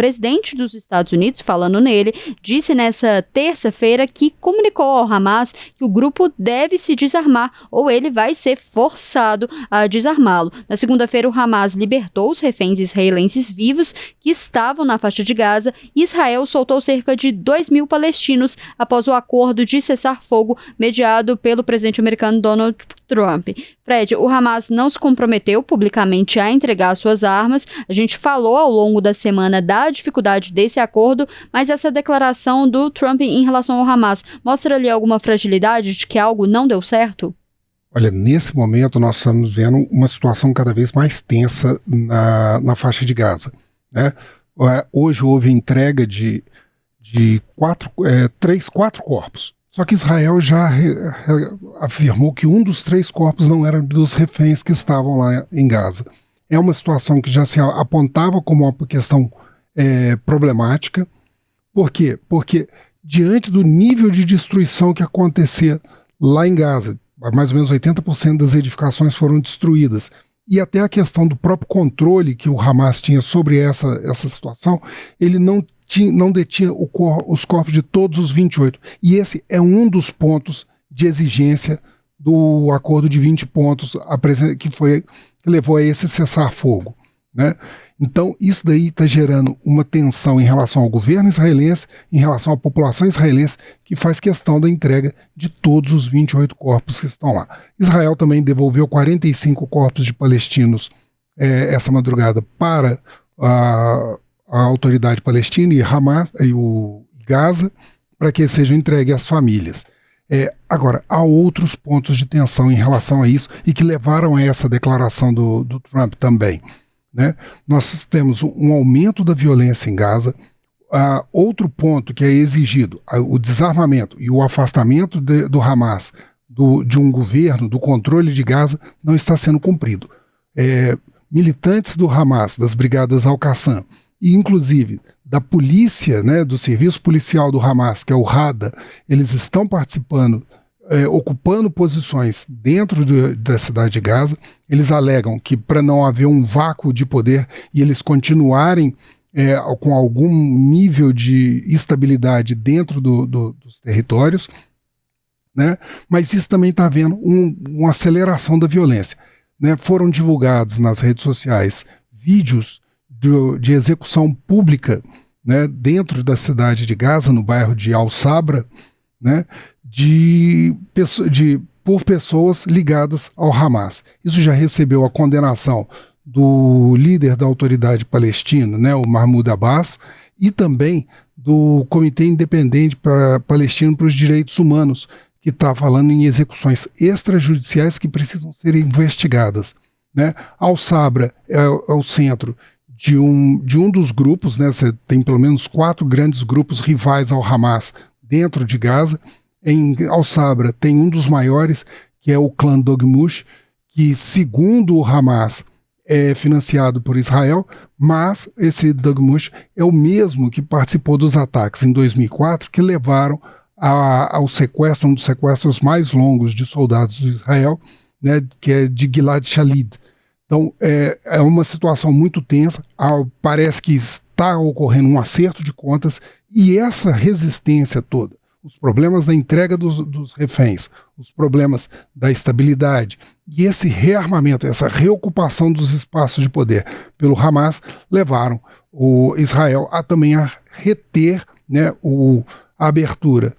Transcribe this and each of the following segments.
presidente dos Estados Unidos, falando nele, disse nessa terça-feira que comunicou ao Hamas que o grupo deve se desarmar ou ele vai ser forçado a desarmá-lo. Na segunda-feira, o Hamas libertou os reféns israelenses vivos que estavam na faixa de Gaza e Israel soltou cerca de 2.000 palestinos após o acordo de cessar-fogo mediado pelo presidente americano Donald Trump. Fred, o Hamas não se comprometeu publicamente a entregar suas armas. A gente falou ao longo da semana da dificuldade desse acordo, mas essa declaração do Trump em relação ao Hamas mostra ali alguma fragilidade de que algo não deu certo? Olha, nesse momento nós estamos vendo uma situação cada vez mais tensa na faixa de Gaza, né? Hoje houve entrega de 4 corpos. Só que Israel já afirmou que um dos 3 corpos não era dos reféns que estavam lá em Gaza. É uma situação que já se apontava como uma questão problemática. Por quê? Porque diante do nível de destruição que acontecia lá em Gaza, mais ou menos 80% das edificações foram destruídas, e até a questão do próprio controle que o Hamas tinha sobre essa situação, ele não detinha os corpos de todos os 28. E esse é um dos pontos de exigência do acordo de 20 pontos que levou a esse cessar-fogo, né? Então, isso daí está gerando uma tensão em relação ao governo israelense, em relação à população israelense, que faz questão da entrega de todos os 28 corpos que estão lá. Israel também devolveu 45 corpos de palestinos essa madrugada para a autoridade palestina e Hamas e o Gaza, para que sejam entregues às famílias. Agora, há outros pontos de tensão em relação a isso e que levaram a essa declaração do Trump também, né? Nós temos um aumento da violência em Gaza. Outro ponto que é exigido, o desarmamento e o afastamento do Hamas de um governo, do controle de Gaza, não está sendo cumprido. Militantes do Hamas, das brigadas Al-Qassam, e inclusive da polícia, né, do serviço policial do Hamas, que é o Rada, eles estão participando, ocupando posições dentro da cidade de Gaza. Eles alegam que para não haver um vácuo de poder e eles continuarem com algum nível de estabilidade dentro dos territórios, né? Mas isso também está havendo uma aceleração da violência, né? Foram divulgados nas redes sociais vídeos de execução pública, né, dentro da cidade de Gaza, no bairro de Al-Sabra, né, por pessoas ligadas ao Hamas. Isso já recebeu a condenação do líder da autoridade palestina, né, o Mahmoud Abbas, e também do Comitê Independente Palestino para os Direitos Humanos, que está falando em execuções extrajudiciais que precisam ser investigadas, né? Al-Sabra é o centro de um dos grupos, né? Você tem pelo menos 4 grandes grupos rivais ao Hamas dentro de Gaza. Em Al-Sabra tem um dos maiores, que é o clã Dogmush, que, segundo o Hamas, é financiado por Israel, mas esse Dogmush é o mesmo que participou dos ataques em 2004, que levaram ao sequestro, um dos sequestros mais longos de soldados de Israel, né, que é de Gilad Shalit. Então, é uma situação muito tensa. Parece que está ocorrendo um acerto de contas, e essa resistência toda, os problemas da entrega dos reféns, os problemas da estabilidade e esse rearmamento, essa reocupação dos espaços de poder pelo Hamas, levaram o Israel também a reter, né, a abertura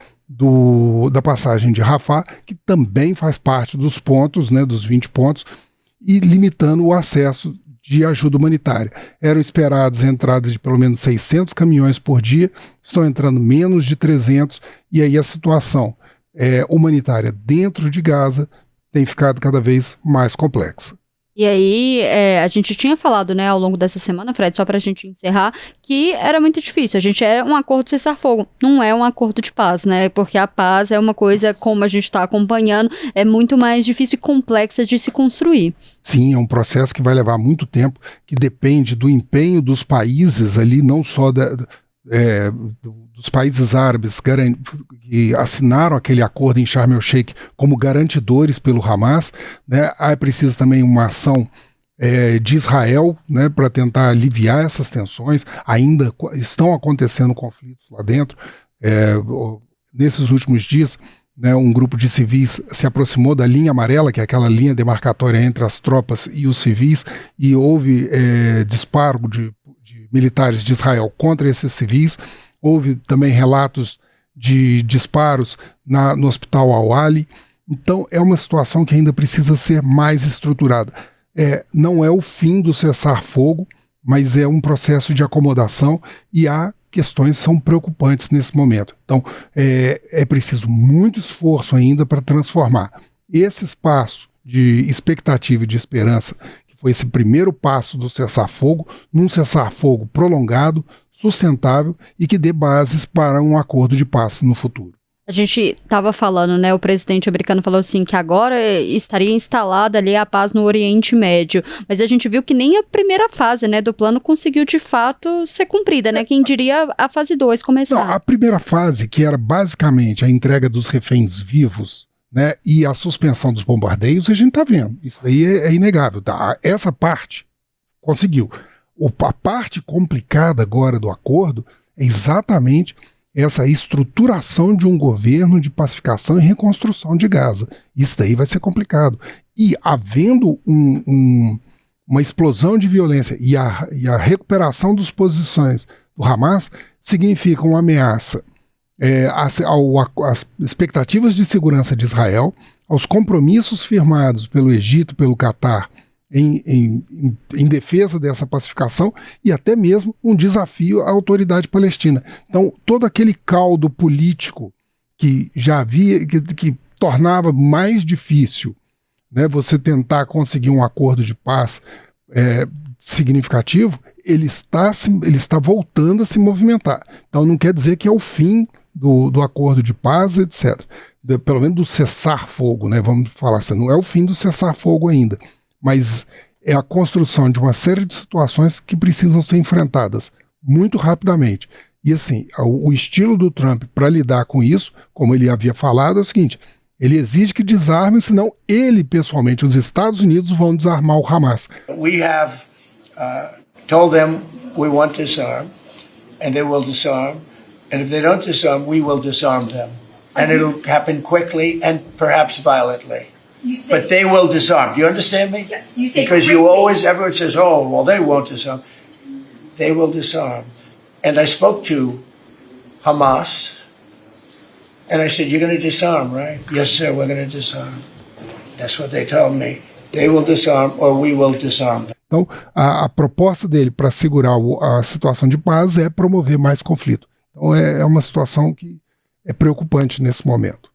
da passagem de Rafah, que também faz parte dos pontos, né, dos 20 pontos, e limitando o acesso de ajuda humanitária. Eram esperadas entradas de pelo menos 600 caminhões por dia, estão entrando menos de 300, e aí a situação humanitária dentro de Gaza tem ficado cada vez mais complexa. E aí, a gente tinha falado, né, ao longo dessa semana, Fred, só pra gente encerrar, que era muito difícil. A gente era um acordo de cessar-fogo, não é um acordo de paz, né? Porque a paz é uma coisa, como a gente está acompanhando, é muito mais difícil e complexa de se construir. Sim, é um processo que vai levar muito tempo, que depende do empenho dos países ali, não só dos países árabes que assinaram aquele acordo em Sharm el-Sheikh como garantidores pelo Hamas, né? É preciso também uma ação de Israel, né, para tentar aliviar essas tensões. Ainda estão acontecendo conflitos lá dentro. Nesses últimos dias, né, um grupo de civis se aproximou da linha amarela, que é aquela linha demarcatória entre as tropas e os civis, e houve disparo de militares de Israel contra esses civis. Houve também relatos de disparos no hospital Al-Ali. Então é uma situação que ainda precisa ser mais estruturada. Não é o fim do cessar-fogo, mas é um processo de acomodação, e há questões que são preocupantes nesse momento. Então é preciso muito esforço ainda para transformar esse espaço de expectativa e de esperança, que foi esse primeiro passo do cessar-fogo, num cessar-fogo prolongado, sustentável e que dê bases para um acordo de paz no futuro. A gente estava falando, né, o presidente americano falou assim que agora estaria instalada ali a paz no Oriente Médio, mas a gente viu que nem a primeira fase, né, do plano conseguiu de fato ser cumprida, né, quem diria a fase 2 começar. Não, a primeira fase, que era basicamente a entrega dos reféns vivos, né, e a suspensão dos bombardeios, a gente está vendo, isso daí é inegável, tá? Essa parte conseguiu. A parte complicada agora do acordo é exatamente essa estruturação de um governo de pacificação e reconstrução de Gaza. Isso daí vai ser complicado. E havendo uma explosão de violência e a recuperação das posições do Hamas, significa uma ameaça às expectativas de segurança de Israel, aos compromissos firmados pelo Egito, pelo Catar, em defesa dessa pacificação, e até mesmo um desafio à autoridade palestina. Então, todo aquele caldo político que já havia, que tornava mais difícil, né, você tentar conseguir um acordo de paz significativo, ele está voltando a se movimentar. Então, não quer dizer que é o fim do acordo de paz, etc. Pelo menos do cessar-fogo, né, vamos falar assim, não é o fim do cessar-fogo ainda, mas é a construção de uma série de situações que precisam ser enfrentadas muito rapidamente. E assim, o estilo do Trump para lidar com isso, como ele havia falado, é o seguinte: ele exige que desarmem, senão ele, pessoalmente, os Estados Unidos, vão desarmar o Hamas. We have told them we want to disarm, and they will disarm, and if they don't disarm, we will disarm them. And it'll happen quickly and perhaps violently. But they will disarm. Do you understand me? Yes. You say because everyone says, oh, well, they won't disarm. They will disarm. And I spoke to Hamas, and I said, you're going to disarm, right? Yes, sir, we're going to disarm. That's what they told me. They will disarm or we will disarm them. Então, a proposta dele para segurar a situação de paz é promover mais conflito. Então, é uma situação que é preocupante nesse momento.